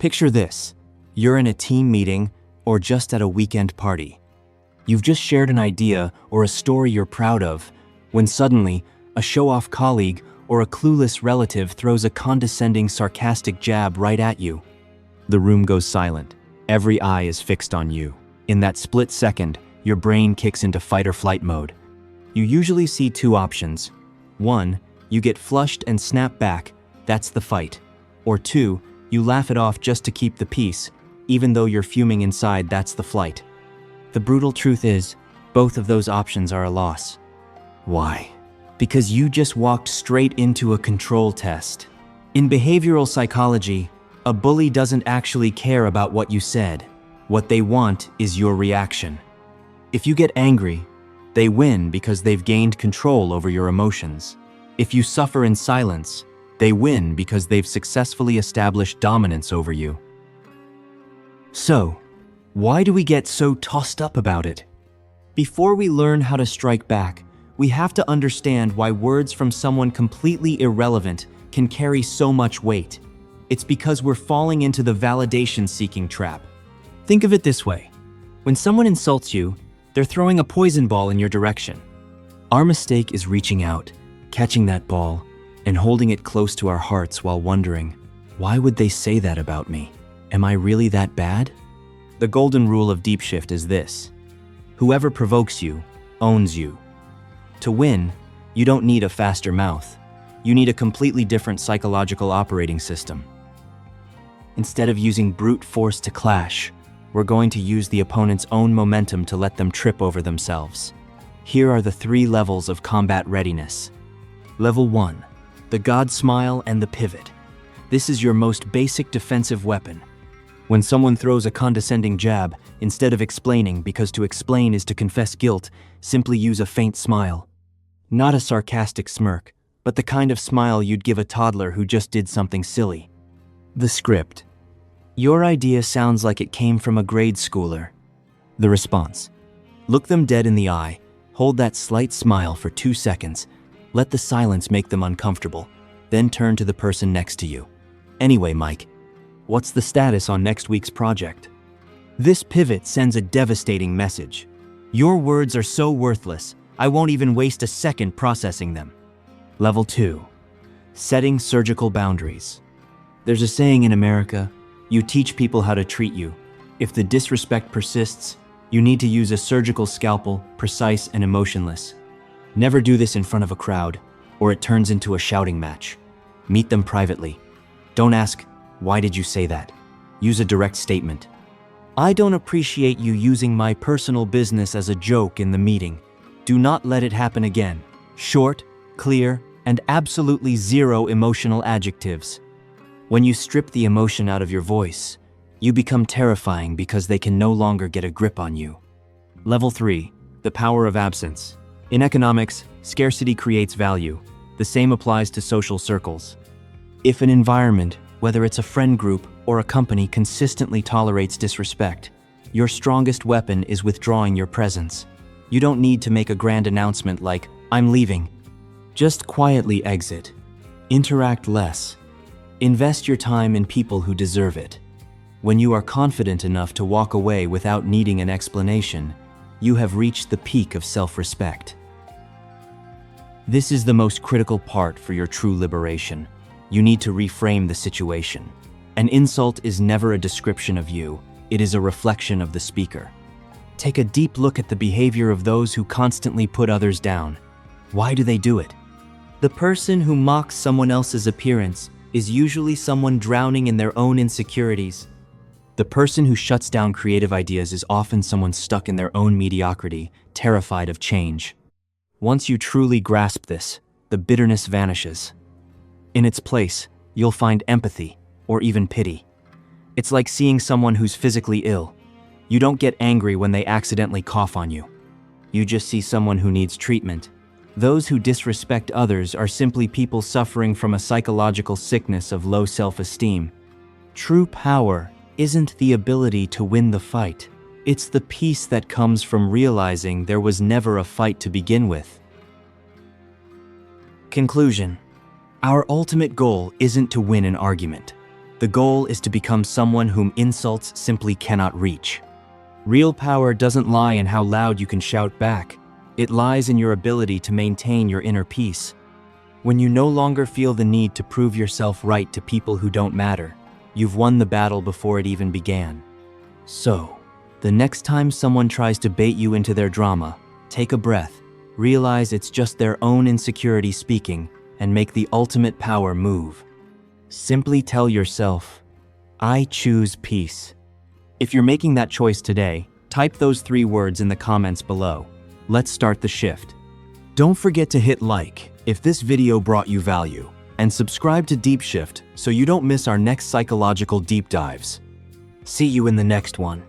Picture this. You're in a team meeting or just at a weekend party. You've just shared an idea or a story you're proud of when suddenly a show-off colleague or a clueless relative throws a condescending, sarcastic jab right at you. The room goes silent. Every eye is fixed on you. In that split second, your brain kicks into fight or flight mode. You usually see two options. One, you get flushed and snap back, that's the fight. Or two, you laugh it off just to keep the peace, even though you're fuming inside, that's the flight. The brutal truth is, both of those options are a loss. Why? Because you just walked straight into a control test. In behavioral psychology, a bully doesn't actually care about what you said. What they want is your reaction. If you get angry, they win because they've gained control over your emotions. If you suffer in silence, they win because they've successfully established dominance over you. So, why do we get so tossed up about it? Before we learn how to strike back, we have to understand why words from someone completely irrelevant can carry so much weight. It's because we're falling into the validation-seeking trap. Think of it this way. When someone insults you, they're throwing a poison ball in your direction. Our mistake is reaching out, catching that ball, and holding it close to our hearts while wondering, why would they say that about me? Am I really that bad? The golden rule of DeepShift is this: whoever provokes you, owns you. To win, you don't need a faster mouth. You need a completely different psychological operating system. Instead of using brute force to clash, we're going to use the opponent's own momentum to let them trip over themselves. Here are the 3 levels of combat readiness. Level 1, the God smile and the pivot. This is your most basic defensive weapon. When someone throws a condescending jab, instead of explaining, because to explain is to confess guilt, simply use a faint smile. Not a sarcastic smirk, but the kind of smile you'd give a toddler who just did something silly. The script. Your idea sounds like it came from a grade schooler. The response. Look them dead in the eye, hold that slight smile for 2 seconds, let the silence make them uncomfortable, then turn to the person next to you. Anyway, Mike, what's the status on next week's project? This pivot sends a devastating message. Your words are so worthless, I won't even waste a second processing them. Level 2. Setting surgical boundaries. There's a saying in America, you teach people how to treat you. If the disrespect persists, you need to use a surgical scalpel, precise and emotionless. Never do this in front of a crowd, or it turns into a shouting match. Meet them privately. Don't ask, why did you say that? Use a direct statement. I don't appreciate you using my personal business as a joke in the meeting. Do not let it happen again. Short, clear, and absolutely zero emotional adjectives. When you strip the emotion out of your voice, you become terrifying because they can no longer get a grip on you. Level 3, the power of absence. In economics, scarcity creates value. The same applies to social circles. If an environment, whether it's a friend group or a company, consistently tolerates disrespect, your strongest weapon is withdrawing your presence. You don't need to make a grand announcement like, I'm leaving. Just quietly exit. Interact less. Invest your time in people who deserve it. When you are confident enough to walk away without needing an explanation, you have reached the peak of self-respect. This is the most critical part for your true liberation. You need to reframe the situation. An insult is never a description of you, it is a reflection of the speaker. Take a deep look at the behavior of those who constantly put others down. Why do they do it? The person who mocks someone else's appearance is usually someone drowning in their own insecurities. The person who shuts down creative ideas is often someone stuck in their own mediocrity, terrified of change. Once you truly grasp this, the bitterness vanishes. In its place, you'll find empathy, or even pity. It's like seeing someone who's physically ill. You don't get angry when they accidentally cough on you. You just see someone who needs treatment. Those who disrespect others are simply people suffering from a psychological sickness of low self-esteem. True power isn't the ability to win the fight. It's the peace that comes from realizing there was never a fight to begin with. Conclusion. Our ultimate goal isn't to win an argument. The goal is to become someone whom insults simply cannot reach. Real power doesn't lie in how loud you can shout back. It lies in your ability to maintain your inner peace. When you no longer feel the need to prove yourself right to people who don't matter, you've won the battle before it even began. So, the next time someone tries to bait you into their drama, take a breath, realize it's just their own insecurity speaking, and make the ultimate power move. Simply tell yourself, I choose peace. If you're making that choice today, type those 3 words in the comments below. Let's start the shift. Don't forget to hit like if this video brought you value, and subscribe to DeepShift so you don't miss our next psychological deep dives. See you in the next one.